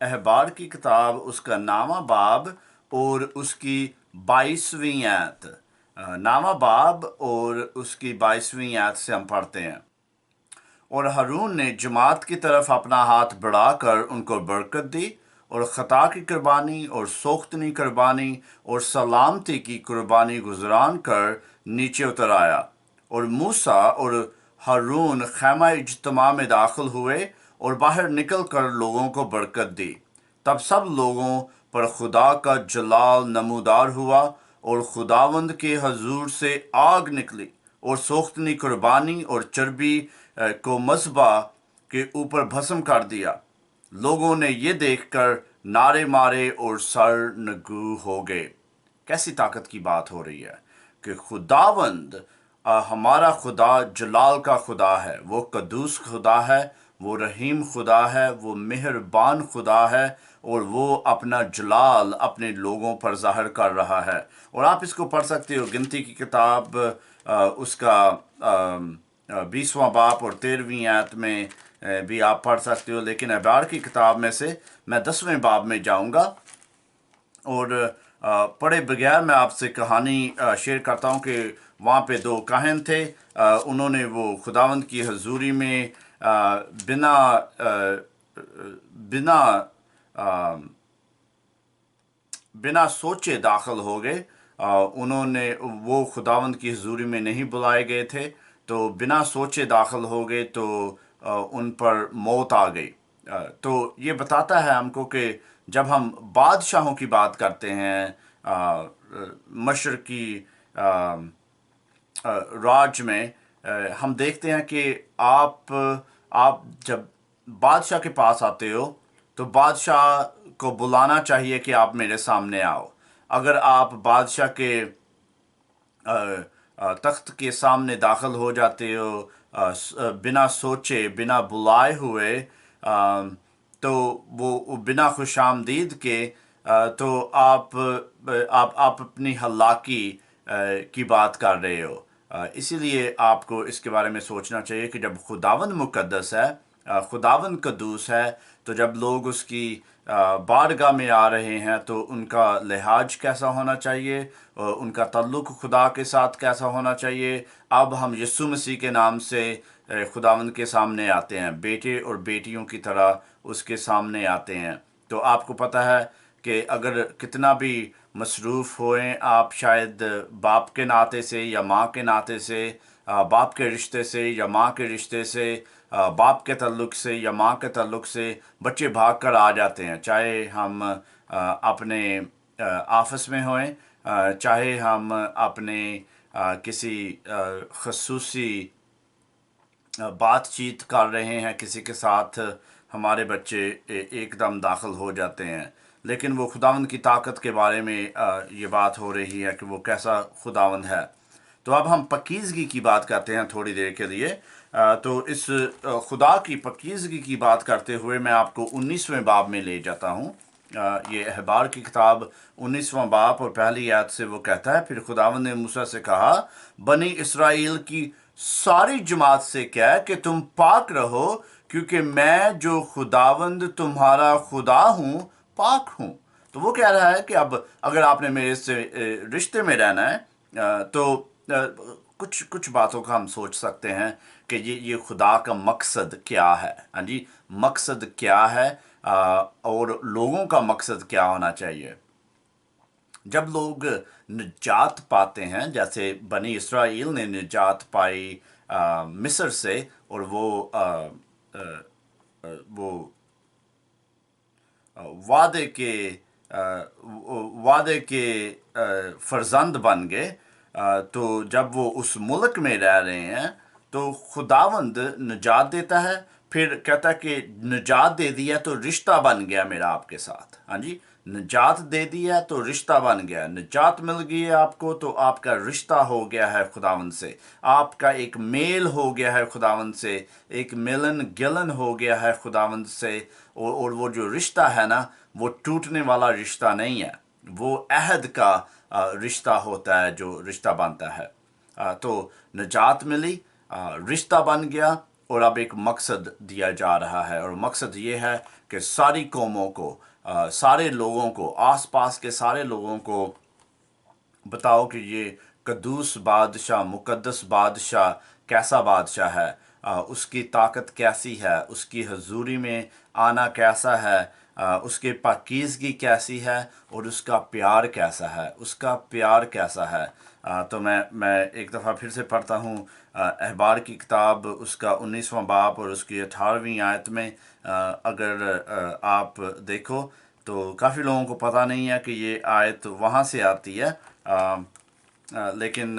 احبار کی کتاب اس کا نامہ باب اور اس کی 22ویں آیت، نامہ باب اور اس کی 22ویں آیت سے ہم پڑھتے ہیں۔ اور ہارون نے جماعت کی طرف اپنا ہاتھ بڑھا کر ان کو برکت دی، اور خطا کی قربانی اور سوختنی قربانی اور سلامتی کی قربانی گزران کر نیچے اتر آیا۔ اور موسیٰ اور ہارون خیمہ اجتماع میں داخل ہوئے اور باہر نکل کر لوگوں کو برکت دی۔ تب سب لوگوں پر خدا کا جلال نمودار ہوا، اور خداوند کے حضور سے آگ نکلی اور سوختنی قربانی اور چربی کو مذبح کے اوپر بھسم کر دیا۔ لوگوں نے یہ دیکھ کر نعرے مارے اور سر نگو ہو گئے۔ کیسی طاقت کی بات ہو رہی ہے کہ خداوند ہمارا خدا جلال کا خدا ہے، وہ قدوس خدا ہے، وہ رحیم خدا ہے، وہ مہربان خدا ہے، اور وہ اپنا جلال اپنے لوگوں پر ظاہر کر رہا ہے۔ اور آپ اس کو پڑھ سکتے ہو گنتی کی کتاب اس کا 20واں باب اور 13ویں آیت میں بھی آپ پڑھ سکتے ہو، لیکن احبار کی کتاب میں سے میں 10ویں باب میں جاؤں گا، اور پڑھے بغیر میں آپ سے کہانی شیئر کرتا ہوں کہ وہاں پہ دو کاہن تھے، انہوں نے وہ خداوند کی حضوری میں بنا بنا بنا سوچے داخل ہو گئے۔ انہوں نے وہ خداوند کی حضوری میں نہیں بلائے گئے تھے، تو بنا سوچے داخل ہو گئے، تو ان پر موت آ گئی۔ تو یہ بتاتا ہے ہم کو کہ جب ہم بادشاہوں کی بات کرتے ہیں مشرقی راج میں، ہم دیکھتے ہیں کہ آپ جب بادشاہ کے پاس آتے ہو تو بادشاہ کو بلانا چاہیے کہ آپ میرے سامنے آؤ۔ اگر آپ بادشاہ کے تخت کے سامنے داخل ہو جاتے ہو بنا سوچے، بنا بلائے ہوئے، تو وہ بنا خوش آمدید کے، تو آپ اپنی ہلاکی کی بات کر رہے ہو۔ اسی لیے آپ کو اس کے بارے میں سوچنا چاہیے کہ جب خداوند مقدس ہے، خداوند قدوس ہے، تو جب لوگ اس کی بارگاہ میں آ رہے ہیں تو ان کا لحاظ کیسا ہونا چاہیے، ان کا تعلق خدا کے ساتھ کیسا ہونا چاہیے۔ اب ہم یسوع مسیح کے نام سے خداوند کے سامنے آتے ہیں، بیٹے اور بیٹیوں کی طرح اس کے سامنے آتے ہیں۔ تو آپ کو پتہ ہے کہ اگر کتنا بھی مصروف ہوئیں آپ، شاید باپ کے ناطے سے یا ماں کے ناطے سے، باپ کے رشتے سے یا ماں کے رشتے سے، باپ کے تعلق سے یا ماں کے تعلق سے بچے بھاگ کر آ جاتے ہیں، چاہے ہم اپنے آفس میں ہوئیں، چاہے ہم اپنے کسی خصوصی بات چیت کر رہے ہیں کسی کے ساتھ، ہمارے بچے ایک دم داخل ہو جاتے ہیں۔ لیکن وہ خداوند کی طاقت کے بارے میں یہ بات ہو رہی ہے کہ وہ کیسا خداوند ہے۔ تو اب ہم پکیزگی کی بات کرتے ہیں تھوڑی دیر کے لیے۔ تو اس خدا کی پکیزگی کی بات کرتے ہوئے میں آپ کو 19ویں باب میں لے جاتا ہوں۔ یہ احبار کی کتاب 19واں باب اور پہلی آیت سے وہ کہتا ہے، پھر خداوند نے موسیٰ سے کہا، بنی اسرائیل کی ساری جماعت سے کہہ کہ تم پاک رہو، کیونکہ میں جو خداوند تمہارا خدا ہوں پاک ہوں۔ تو وہ کہہ رہا ہے کہ اب اگر آپ نے میرے سے رشتے میں رہنا ہے تو کچھ باتوں کا ہم سوچ سکتے ہیں کہ یہ خدا کا مقصد کیا ہے۔ ہاں جی، مقصد کیا ہے اور لوگوں کا مقصد کیا ہونا چاہیے۔ جب لوگ نجات پاتے ہیں، جیسے بنی اسرائیل نے نجات پائی مصر سے، اور وہ وعدے کے فرزند بن گئے، تو جب وہ اس ملک میں رہ رہے ہیں تو خداوند نجات دیتا ہے، پھر کہتا ہے کہ نجات دے دیا تو رشتہ بن گیا میرا آپ کے ساتھ۔ ہاں جی، نجات دے دیا تو رشتہ بن گیا، نجات مل گئی ہے آپ کو تو آپ کا رشتہ ہو گیا ہے خداوند سے، آپ کا ایک میل ہو گیا ہے خداوند سے، ایک ملن گلن ہو گیا ہے خداوند سے، اور وہ جو رشتہ ہے نا، وہ ٹوٹنے والا رشتہ نہیں ہے، وہ عہد کا رشتہ ہوتا ہے جو رشتہ بنتا ہے۔ تو نجات ملی، رشتہ بن گیا، اور اب ایک مقصد دیا جا رہا ہے، اور مقصد یہ ہے کہ ساری قوموں کو، سارے لوگوں کو، آس پاس کے سارے لوگوں کو بتاؤ کہ یہ قدوس بادشاہ، مقدس بادشاہ کیسا بادشاہ ہے، اس کی طاقت کیسی ہے، اس کی حضوری میں آنا کیسا ہے، اس کی پاکیزگی کیسی ہے، اور اس کا پیار کیسا ہے، اس کا پیار کیسا ہے۔ تو میں ایک دفعہ پھر سے پڑھتا ہوں، احبار کی کتاب اس کا 19واں باب اور اس کی 18ویں آیت میں، اگر آپ دیکھو تو کافی لوگوں کو پتہ نہیں ہے کہ یہ آیت وہاں سے آتی ہے، لیکن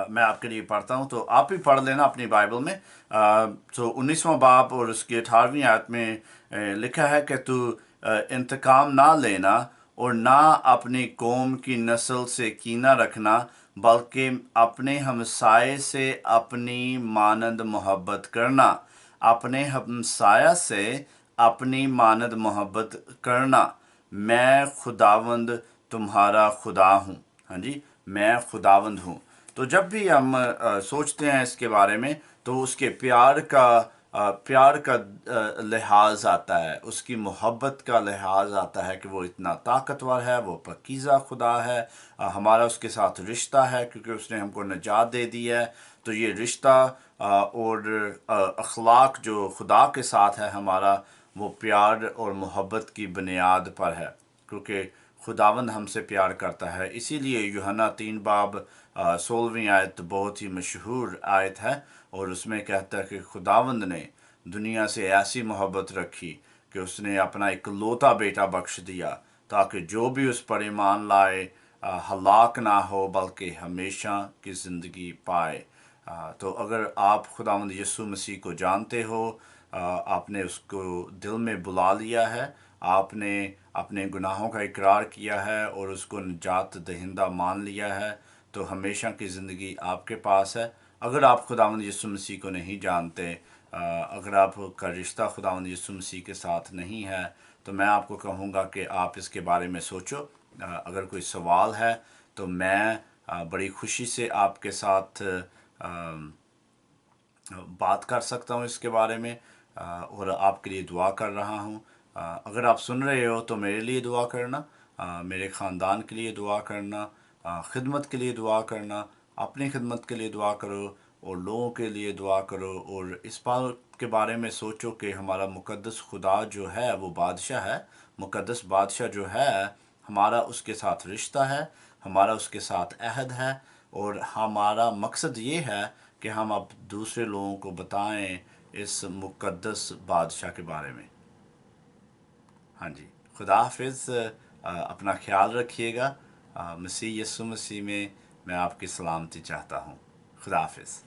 میں آپ کے لیے پڑھتا ہوں، تو آپ بھی پڑھ لینا اپنی بائبل میں۔ تو 19واں باب اور اس کی 18ویں آیت میں لکھا ہے کہ تو انتقام نہ لینا اور نہ اپنی قوم کی نسل سے کینہ رکھنا، بلکہ اپنے ہمسائے سے اپنی مانند محبت کرنا، اپنے ہمسایہ سے اپنی مانند محبت کرنا، میں خداوند تمہارا خدا ہوں۔ ہاں جی، میں خداوند ہوں۔ تو جب بھی ہم سوچتے ہیں اس کے بارے میں، تو اس کے پیار کا لحاظ آتا ہے، اس کی محبت کا لحاظ آتا ہے کہ وہ اتنا طاقتور ہے، وہ پاکیزہ خدا ہے، ہمارا اس کے ساتھ رشتہ ہے کیونکہ اس نے ہم کو نجات دے دی ہے۔ تو یہ رشتہ اور اخلاق جو خدا کے ساتھ ہے ہمارا، وہ پیار اور محبت کی بنیاد پر ہے، کیونکہ خداوند ہم سے پیار کرتا ہے۔ اسی لیے یوحنا 3 باب 16ویں آیت بہت ہی مشہور آیت ہے، اور اس میں کہتا ہے کہ خداوند نے دنیا سے ایسی محبت رکھی کہ اس نے اپنا اکلوتا بیٹا بخش دیا، تاکہ جو بھی اس پر ایمان لائے ہلاک نہ ہو بلکہ ہمیشہ کی زندگی پائے۔ تو اگر آپ خداوند یسوع مسیح کو جانتے ہو، آپ نے اس کو دل میں بلا لیا ہے، آپ نے اپنے گناہوں کا اقرار کیا ہے اور اس کو نجات دہندہ مان لیا ہے، تو ہمیشہ کی زندگی آپ کے پاس ہے۔ اگر آپ خداوند یسوع مسیح کو نہیں جانتے، اگر آپ کا رشتہ خداوند یسوع مسیح کے ساتھ نہیں ہے، تو میں آپ کو کہوں گا کہ آپ اس کے بارے میں سوچو۔ اگر کوئی سوال ہے تو میں بڑی خوشی سے آپ کے ساتھ بات کر سکتا ہوں اس کے بارے میں، اور آپ کے لیے دعا کر رہا ہوں۔ اگر آپ سن رہے ہو تو میرے لیے دعا کرنا، میرے خاندان کے لیے دعا کرنا، خدمت کے لیے دعا کرنا، اپنی خدمت کے لیے دعا کرو اور لوگوں کے لیے دعا کرو، اور اس بات کے بارے میں سوچو کہ ہمارا مقدس خدا جو ہے وہ بادشاہ ہے، مقدس بادشاہ جو ہے، ہمارا اس کے ساتھ رشتہ ہے، ہمارا اس کے ساتھ عہد ہے، اور ہمارا مقصد یہ ہے کہ ہم اب دوسرے لوگوں کو بتائیں اس مقدس بادشاہ کے بارے میں۔ ہاں جی، خدا حافظ، اپنا خیال رکھیے گا۔ مسیح یسوع مسیح میں آپ کی سلامتی چاہتا ہوں۔ خدا حافظ۔